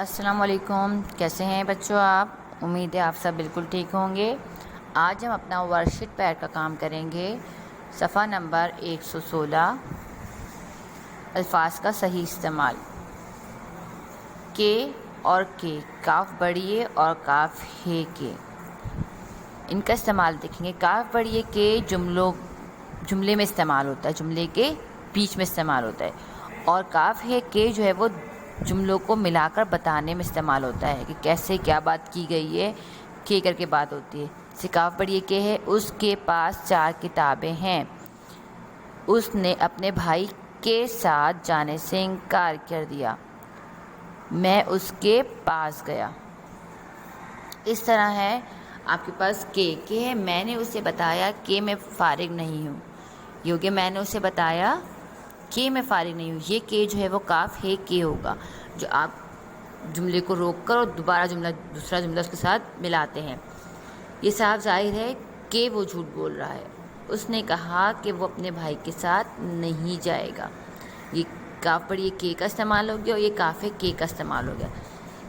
السلام علیکم، کیسے ہیں بچوں آپ؟ امید ہے آپ سب بالکل ٹھیک ہوں گے۔ آج ہم اپنا ورک شیٹ پیر کا کام کریں گے۔ صفحہ نمبر 116، الفاظ کا صحیح استعمال۔ کے اور کے، کاف بڑھیے اور کاف ہے کے، ان کا استعمال دیکھیں گے۔ کاف بڑھیے کے جملے میں استعمال ہوتا ہے، جملے کے بیچ میں استعمال ہوتا ہے، اور کاف ہے کے جو ہے وہ جملوں کو ملا کر بتانے میں استعمال ہوتا ہے کہ کیسے کیا بات کی گئی ہے، کے کر کے بات ہوتی ہے۔ جیسے کاف بڑھیے کے ہے، اس کے پاس 4 کتابیں ہیں، اس نے اپنے بھائی کے ساتھ جانے سے انکار کر دیا، میں اس کے پاس گیا۔ اس طرح ہے آپ کے پاس کے ہے، میں نے اسے بتایا کہ میں فارغ نہیں ہوں، یہ ہو گیا میں نے اسے بتایا کہ میں فارغ نہیں ہوں۔ یہ کہ جو ہے وہ کاف ہے کے ہوگا، جو آپ جملے کو روک کر اور دوسرا جملہ اس کے ساتھ ملاتے ہیں۔ یہ صاف ظاہر ہے کہ وہ جھوٹ بول رہا ہے، اس نے کہا کہ وہ اپنے بھائی کے ساتھ نہیں جائے گا۔ یہ کاف بڑھیے کے کا استعمال ہو گیا اور یہ کاف ہے کے کا استعمال ہو گیا۔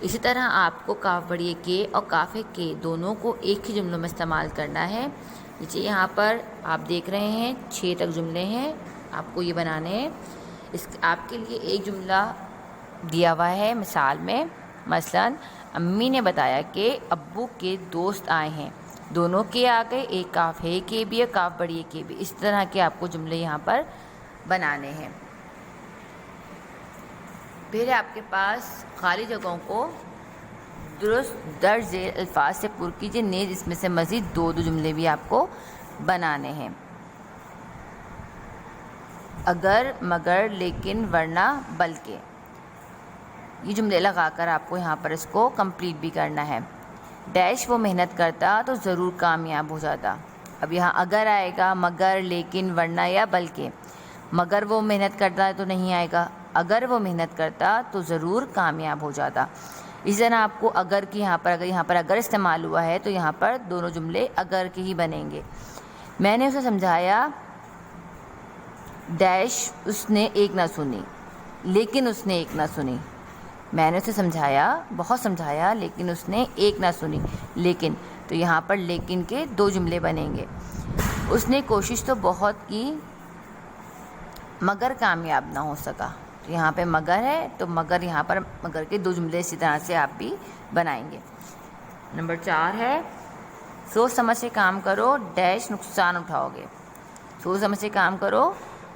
اسی طرح آپ کو کاف بڑھیے کے اور کاف ہے کے دونوں کو ایک ہی جملوں میں استعمال کرنا ہے۔ نیچے یہاں پر آپ دیکھ رہے ہیں 6 تک جملے ہیں، آپ کو یہ بنانے ہیں۔ آپ کے لیے ایک جملہ دیا ہوا ہے مثال میں، مثلا امی نے بتایا کہ ابو کے دوست آئے ہیں، دونوں کے آ گئے، ایک کاف ہے کے بھی ہے، کاف بڑھیے کے بھی۔ اس طرح کے آپ کو جملے یہاں پر بنانے ہیں۔ پھر آپ کے پاس خالی جگہوں کو درست درج ذیل الفاظ سے پر کیجیے، نیز اس میں سے مزید 2 جملے بھی آپ کو بنانے ہیں۔ اگر، مگر، لیکن، ورنہ، بلکہ، یہ جملے لگا کر آپ کو یہاں پر اس کو کمپلیٹ بھی کرنا ہے۔ ڈیش وہ محنت کرتا تو ضرور کامیاب ہو جاتا۔ اب یہاں اگر آئے گا، مگر، لیکن، ورنہ یا بلکہ۔ مگر وہ محنت کرتا ہے تو نہیں آئے گا، اگر وہ محنت کرتا تو ضرور کامیاب ہو جاتا۔ اس طرح آپ کو اگر کی یہاں پر اگر استعمال ہوا ہے تو یہاں پر دونوں جملے اگر کے ہی بنیں گے۔ میں نے اسے سمجھایا، ڈیش اس نے ایک نہ سنی، لیکن اس نے ایک نہ سنی۔ میں نے اسے سمجھایا، بہت سمجھایا، لیکن اس نے ایک نہ سنی، لیکن، تو یہاں پر لیکن کے 2 جملے بنیں گے۔ اس نے کوشش تو بہت کی مگر کامیاب نہ ہو سکا، تو یہاں پہ مگر ہے تو مگر، یہاں پر مگر کے 2 جملے اسی طرح سے آپ بھی بنائیں گے۔ نمبر 4 ہے سوچ سمجھ سے کام کرو، ڈیش نقصان اٹھاؤ گے۔ سوچ سمجھ سے کام کرو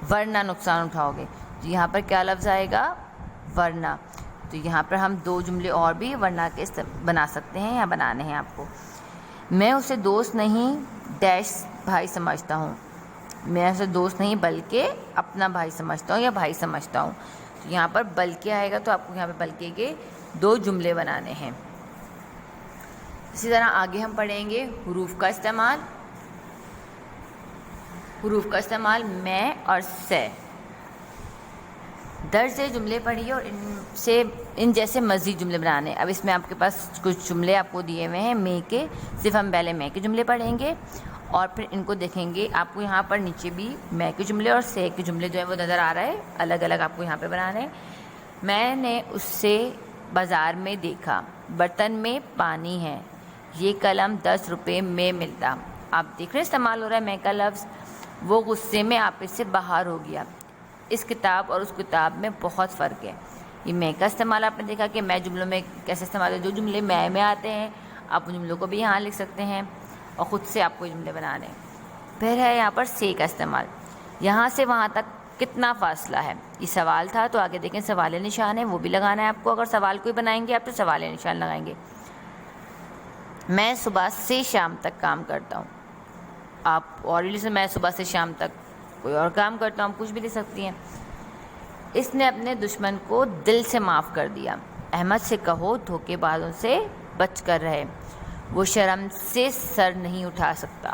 ورنہ نقصان اٹھاؤ گے، تو یہاں پر کیا لفظ آئے گا؟ ورنہ۔ تو یہاں پر ہم 2 جملے اور بھی ورنہ کے بنا سکتے ہیں یا بنانے ہیں آپ کو۔ میں اسے دوست نہیں ڈیش بھائی سمجھتا ہوں، میں اسے دوست نہیں بلکہ اپنا بھائی سمجھتا ہوں یا بھائی سمجھتا ہوں۔ تو یہاں پر بلکہ آئے گا تو آپ کو یہاں پہ بلکہ کے 2 جملے بنانے ہیں۔ اسی طرح آگے ہم پڑھیں گے حروف کا استعمال۔ حروف کا استعمال میں اور سے۔ درج سے جملے پڑھیے اور ان جیسے مزید جملے بنانے۔ اب اس میں آپ کے پاس کچھ جملے آپ کو دیے ہوئے ہیں میں کے، صرف ہم پہلے میں کے جملے پڑھیں گے اور پھر ان کو دیکھیں گے۔ آپ کو یہاں پر نیچے بھی میں کے جملے اور سے کے جملے جو ہے وہ نظر آ رہا ہے، الگ الگ آپ کو یہاں پہ بنانے ہیں۔ میں نے اس سے بازار میں دیکھا، برتن میں پانی ہے، یہ قلم 10 روپے میں ملتا۔ آپ دیکھ رہے استعمال ہو رہا ہے میں کا لفظ۔ وہ غصے میں آپس سے باہر ہو گیا، اس کتاب اور اس کتاب میں بہت فرق ہے۔ یہ میں کا استعمال آپ نے دیکھا کہ میں جملوں میں کیسے استعمال ہے، جو جملے میں آتے ہیں آپ ان جملوں کو بھی یہاں لکھ سکتے ہیں اور خود سے آپ کو یہ جملے بنانے۔ پھر ہے یہاں پر سے کا استعمال۔ یہاں سے وہاں تک کتنا فاصلہ ہے، یہ سوال تھا تو آگے دیکھیں سوال نشان ہے، وہ بھی لگانا ہے آپ کو۔ اگر سوال کوئی بنائیں گے آپ تو سوال نشان لگائیں گے۔ میں صبح سے شام تک کام کرتا ہوں، آپ اور میں صبح سے شام تک کوئی اور کام کرتا ہوں، کچھ بھی لکھ سکتی ہیں۔ اس نے اپنے دشمن کو دل سے معاف کر دیا، احمد سے کہو دھوکے بازوں سے بچ کر رہے، وہ شرم سے سر نہیں اٹھا سکتا۔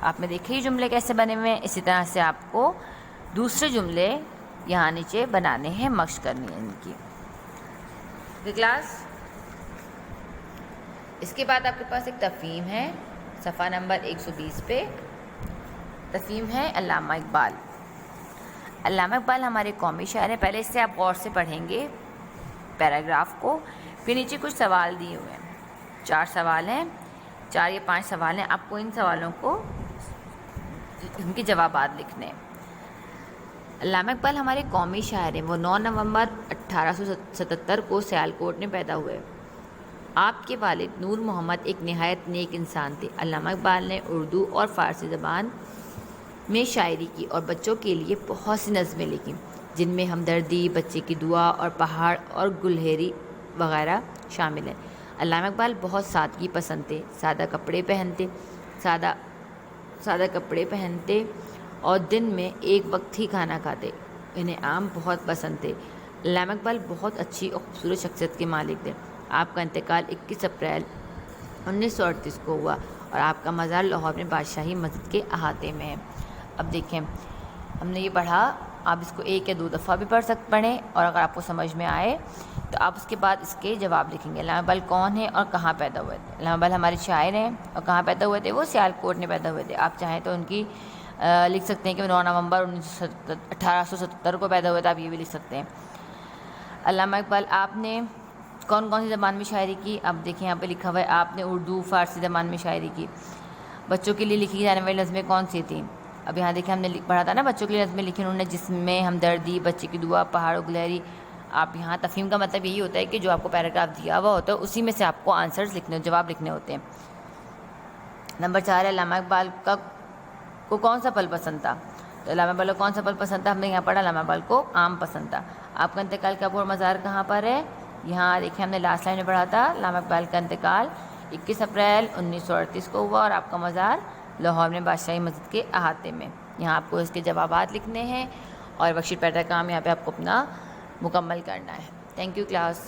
آپ نے دیکھے یہ جملے کیسے بنے ہوئے ہیں، اسی طرح سے آپ کو دوسرے جملے یہاں نیچے بنانے ہیں، مشق کرنی ہے ان کی۔ کلاس اس کے بعد آپ کے پاس ایک تفہیم ہے صفحہ نمبر 120 پہ۔ تفہیم ہے علامہ اقبال۔ علامہ اقبال ہمارے قومی شاعر ہیں۔ پہلے اس سے آپ غور سے پڑھیں گے پیراگراف کو، پھر نیچے کچھ سوال دیے ہوئے ہیں، 4 سوال ہیں، 4 یا 5 سوال ہیں، آپ کو ان سوالوں کو ان کے جوابات لکھنے ہیں۔ علامہ اقبال ہمارے قومی شاعر ہیں، وہ 9 نومبر 1877 کو سیالکوٹ میں پیدا ہوئے۔ آپ کے والد نور محمد ایک نہایت نیک انسان تھے۔ علامہ اقبال نے اردو اور فارسی زبان میں شاعری کی اور بچوں کے لیے بہت سی نظمیں لکھیں، جن میں ہمدردی، بچے کی دعا اور پہاڑ اور گلہری وغیرہ شامل ہیں۔ علامہ اقبال بہت سادگی پسند تھے، سادہ کپڑے پہنتے اور دن میں ایک وقت ہی کھانا کھاتے۔ انہیں آم بہت پسند تھے۔ علامہ اقبال بہت اچھی اور خوبصورت شخصیت کے مالک تھے۔ آپ کا انتقال 21 اپریل 1938 کو ہوا اور آپ کا مزار لاہور میں بادشاہی مسجد کے احاطے میں ہے۔ اب دیکھیں، ہم نے یہ پڑھا، آپ اس کو 1 یا 2 دفعہ بھی پڑھیں، اور اگر آپ کو سمجھ میں آئے تو آپ اس کے بعد اس کے جواب لکھیں گے۔ علامہ اقبال کون ہیں اور کہاں پیدا ہوئے تھے؟ علامہ اقبال ہمارے شاعر ہیں، اور کہاں پیدا ہوئے تھے؟ وہ سیالکوٹ میں پیدا ہوئے تھے۔ آپ چاہیں تو ان کی لکھ سکتے ہیں کہ 9 نومبر 1877 کو پیدا ہوئے تھے، آپ یہ بھی لکھ سکتے ہیں۔ علامہ اقبال آپ نے کون کون سی زبان میں شاعری کی؟ اب دیکھیں یہاں پہ لکھا ہوا ہے، آپ نے اردو، فارسی زبان میں شاعری کی۔ بچوں کے لیے لکھی جانے والی نظمیں کون سی تھیں؟ اب یہاں دیکھیں، ہم نے پڑھا تھا نا بچوں کے لیے نظمیں لکھی انہوں نے، جس میں ہمدردی، بچے کی دعا، پہاڑ و گلہری۔ آپ یہاں تفہیم کا مطلب یہی ہوتا ہے کہ جو آپ کو پیراگراف دیا ہوا ہوتا ہے اسی میں سے آپ کو آنسرز لکھنے، جواب لکھنے ہوتے ہیں۔ نمبر 4 ہے، علامہ اقبال کو کون سا پھل پسند تھا؟ تو علامہ اقبال کو کون سا پھل پسند تھا؟ ہم نے یہاں پڑھا علامہ اقبال کو آم پسند تھا۔ آپ کا انتقال کب اور مزار کہاں پر ہے؟ یہاں دیکھیں، ہم نے لاسٹ لائن میں پڑھا تھا، علامہ اقبال کا انتقال 21 اپریل 1938 کو ہوا اور آپ کا مزار لاہور میں بادشاہی مسجد کے احاطے میں۔ یہاں آپ کو اس کے جوابات لکھنے ہیں اور ورک شیٹ پیٹرن کا کام یہاں پہ آپ کو اپنا مکمل کرنا ہے۔ Thank you class.